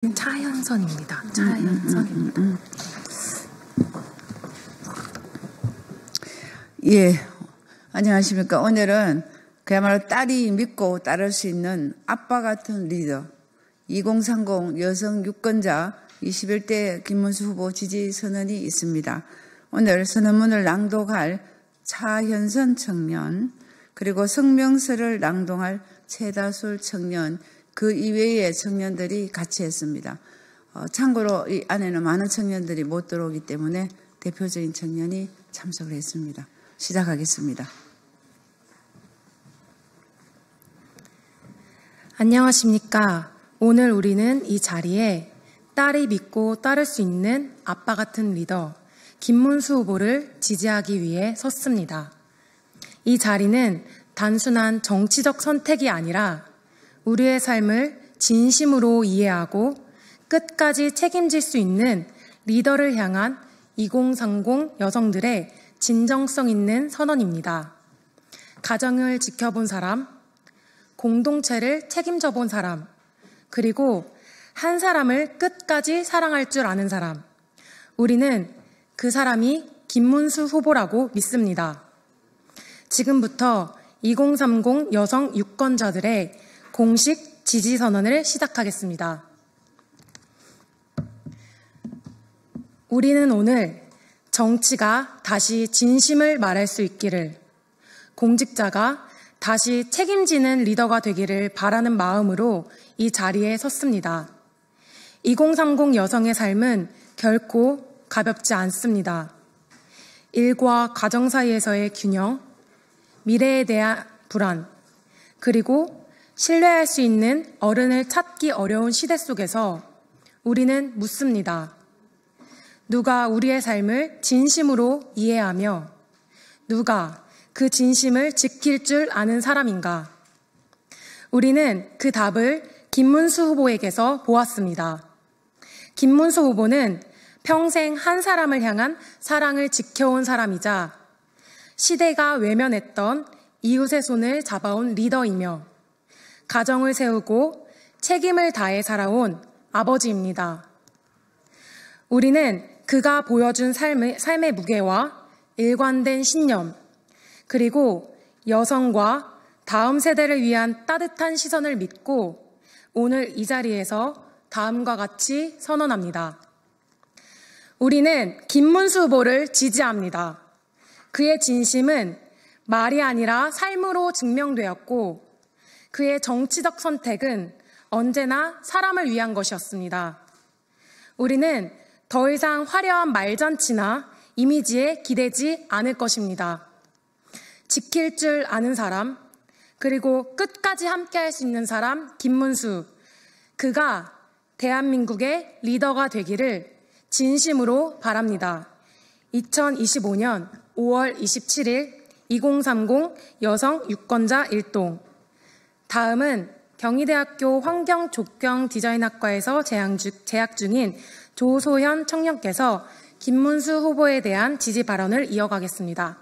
차현선입니다. 차현선입니다. 예, 안녕하십니까. 오늘은 그야말로 딸이 믿고 따를 수 있는 아빠 같은 리더 2030 여성 유권자 21대 김문수 후보 지지 선언이 있습니다. 오늘 선언문을 낭독할 차현선 청년, 그리고 성명서를 낭독할 최다솔 청년, 그 이외의 청년들이 같이 했습니다. 참고로 이 안에는 많은 청년들이 못 들어오기 때문에 대표적인 청년이 참석을 했습니다. 시작하겠습니다. 안녕하십니까. 오늘 우리는 이 자리에 딸이 믿고 따를 수 있는 아빠 같은 리더 김문수 후보를 지지하기 위해 섰습니다. 이 자리는 단순한 정치적 선택이 아니라 우리의 삶을 진심으로 이해하고 끝까지 책임질 수 있는 리더를 향한 2030 여성들의 진정성 있는 선언입니다. 가정을 지켜본 사람, 공동체를 책임져 본 사람, 그리고 한 사람을 끝까지 사랑할 줄 아는 사람, 우리는 그 사람이 김문수 후보라고 믿습니다. 지금부터 2030 여성 유권자들의 공식 지지 선언을 시작하겠습니다. 우리는 오늘 정치가 다시 진심을 말할 수 있기를, 공직자가 다시 책임지는 리더가 되기를 바라는 마음으로 이 자리에 섰습니다. 2030 여성의 삶은 결코 가볍지 않습니다. 일과 가정 사이에서의 균형, 미래에 대한 불안, 그리고 신뢰할 수 있는 어른을 찾기 어려운 시대 속에서 우리는 묻습니다. 누가 우리의 삶을 진심으로 이해하며 누가 그 진심을 지킬 줄 아는 사람인가? 우리는 그 답을 김문수 후보에게서 보았습니다. 김문수 후보는 평생 한 사람을 향한 사랑을 지켜온 사람이자 시대가 외면했던 이웃의 손을 잡아온 리더이며 가정을 세우고 책임을 다해 살아온 아버지입니다. 우리는 그가 보여준 삶의 무게와 일관된 신념, 그리고 여성과 다음 세대를 위한 따뜻한 시선을 믿고 오늘 이 자리에서 다음과 같이 선언합니다. 우리는 김문수 후보를 지지합니다. 그의 진심은 말이 아니라 삶으로 증명되었고 그의 정치적 선택은 언제나 사람을 위한 것이었습니다. 우리는 더 이상 화려한 말잔치나 이미지에 기대지 않을 것입니다. 지킬 줄 아는 사람, 그리고 끝까지 함께할 수 있는 사람 김문수, 그가 대한민국의 리더가 되기를 진심으로 바랍니다. 2025년 5월 27일 2030 여성 유권자 일동. 다음은 경희대학교 환경조경디자인학과에서 재학 중인 조소현 청년께서 김문수 후보에 대한 지지 발언을 이어가겠습니다.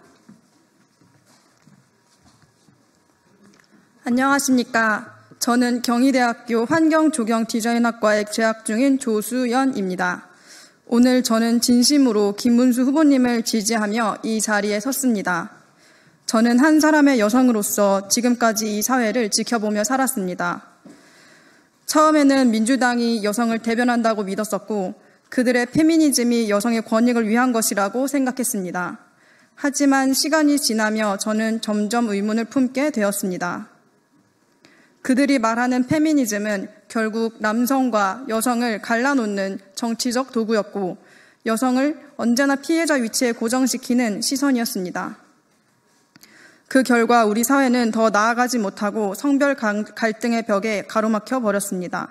안녕하십니까. 저는 경희대학교 환경조경디자인학과에 재학 중인 조수연입니다. 오늘 저는 진심으로 김문수 후보님을 지지하며 이 자리에 섰습니다. 저는 한 사람의 여성으로서 지금까지 이 사회를 지켜보며 살았습니다. 처음에는 민주당이 여성을 대변한다고 믿었었고 그들의 페미니즘이 여성의 권익을 위한 것이라고 생각했습니다. 하지만 시간이 지나며 저는 점점 의문을 품게 되었습니다. 그들이 말하는 페미니즘은 결국 남성과 여성을 갈라놓는 정치적 도구였고 여성을 언제나 피해자 위치에 고정시키는 시선이었습니다. 그 결과 우리 사회는 더 나아가지 못하고 성별 갈등의 벽에 가로막혀 버렸습니다.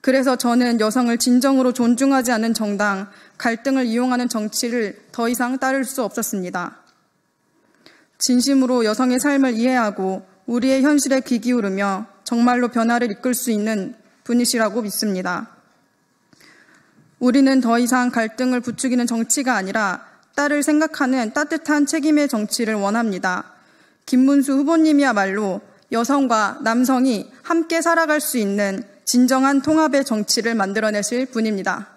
그래서 저는 여성을 진정으로 존중하지 않는 정당, 갈등을 이용하는 정치를 더 이상 따를 수 없었습니다. 진심으로 여성의 삶을 이해하고 우리의 현실에 귀 기울이며 정말로 변화를 이끌 수 있는 분이시라고 믿습니다. 우리는 더 이상 갈등을 부추기는 정치가 아니라 딸을 생각하는 따뜻한 책임의 정치를 원합니다. 김문수 후보님이야말로 여성과 남성이 함께 살아갈 수 있는 진정한 통합의 정치를 만들어내실 분입니다.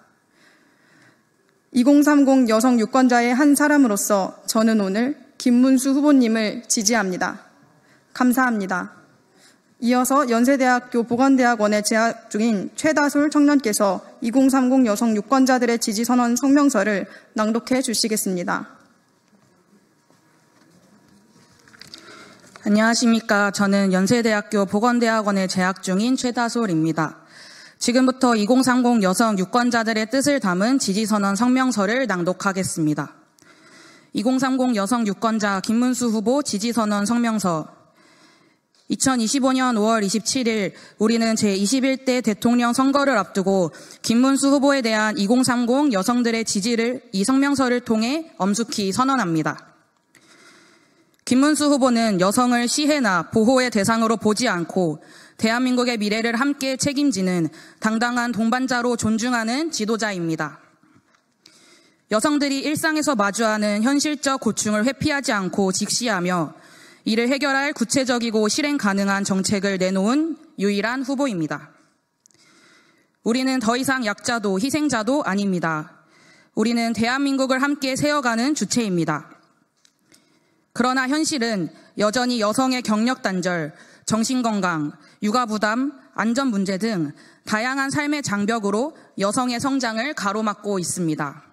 2030 여성 유권자의 한 사람으로서 저는 오늘 김문수 후보님을 지지합니다. 감사합니다. 이어서 연세대학교 보건대학원에 재학 중인 최다솔 청년께서 2030 여성 유권자들의 지지선언 성명서를 낭독해 주시겠습니다. 안녕하십니까. 저는 연세대학교 보건대학원에 재학 중인 최다솔입니다. 지금부터 2030 여성 유권자들의 뜻을 담은 지지선언 성명서를 낭독하겠습니다. 2030 여성 유권자 김문수 후보 지지선언 성명서. 2025년 5월 27일 우리는 제21대 대통령 선거를 앞두고 김문수 후보에 대한 2030 여성들의 지지를 이 성명서를 통해 엄숙히 선언합니다. 김문수 후보는 여성을 시혜나 보호의 대상으로 보지 않고 대한민국의 미래를 함께 책임지는 당당한 동반자로 존중하는 지도자입니다. 여성들이 일상에서 마주하는 현실적 고충을 회피하지 않고 직시하며 이를 해결할 구체적이고 실행 가능한 정책을 내놓은 유일한 후보입니다. 우리는 더 이상 약자도 희생자도 아닙니다. 우리는 대한민국을 함께 세워가는 주체입니다. 그러나 현실은 여전히 여성의 경력 단절, 정신건강, 육아부담, 안전 문제 등 다양한 삶의 장벽으로 여성의 성장을 가로막고 있습니다.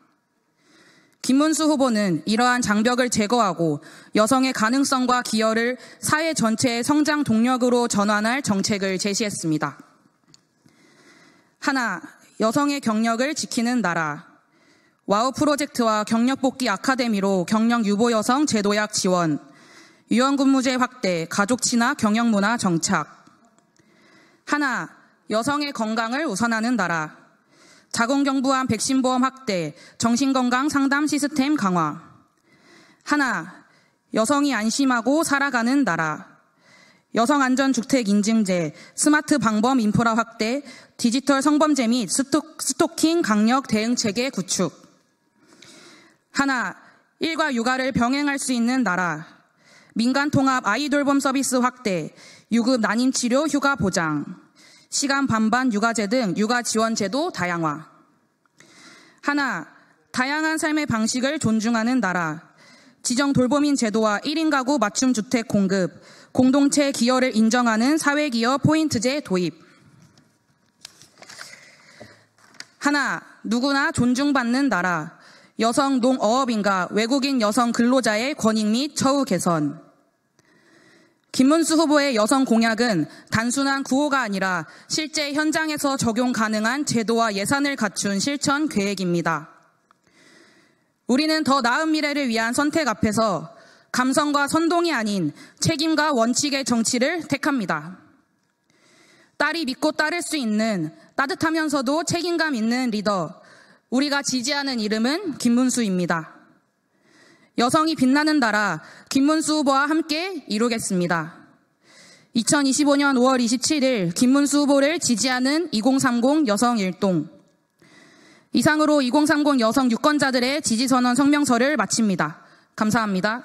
김문수 후보는 이러한 장벽을 제거하고 여성의 가능성과 기여를 사회 전체의 성장 동력으로 전환할 정책을 제시했습니다. 하나, 여성의 경력을 지키는 나라. 와우 프로젝트와 경력복귀 아카데미로 경력 유보 여성 제도약 지원, 유연근무제 확대, 가족 친화 경영문화 정착. 하나, 여성의 건강을 우선하는 나라. 자궁경부암 백신보험 확대, 정신건강 상담 시스템 강화. 하나, 여성이 안심하고 살아가는 나라. 여성안전주택 인증제, 스마트 방범 인프라 확대, 디지털 성범죄 및 스토킹 강력 대응체계 구축. 하나, 일과 육아를 병행할 수 있는 나라. 민간통합 아이돌봄 서비스 확대, 유급 난임치료 휴가 보장, 시간 반반 육아제 등 육아 지원 제도 다양화. 하나, 다양한 삶의 방식을 존중하는 나라. 지정 돌봄인 제도와 1인 가구 맞춤 주택 공급, 공동체 기여를 인정하는 사회기여 포인트제 도입. 하나, 누구나 존중받는 나라. 여성 농어업인과 외국인 여성 근로자의 권익 및 처우 개선. 김문수 후보의 여성 공약은 단순한 구호가 아니라 실제 현장에서 적용 가능한 제도와 예산을 갖춘 실천 계획입니다. 우리는 더 나은 미래를 위한 선택 앞에서 감성과 선동이 아닌 책임과 원칙의 정치를 택합니다. 딸이 믿고 따를 수 있는 따뜻하면서도 책임감 있는 리더, 우리가 지지하는 이름은 김문수입니다. 여성이 빛나는 나라, 김문수 후보와 함께 이루겠습니다. 2025년 5월 27일 김문수 후보를 지지하는 2030 여성 일동. 이상으로 2030 여성 유권자들의 지지선언 성명서를 마칩니다. 감사합니다.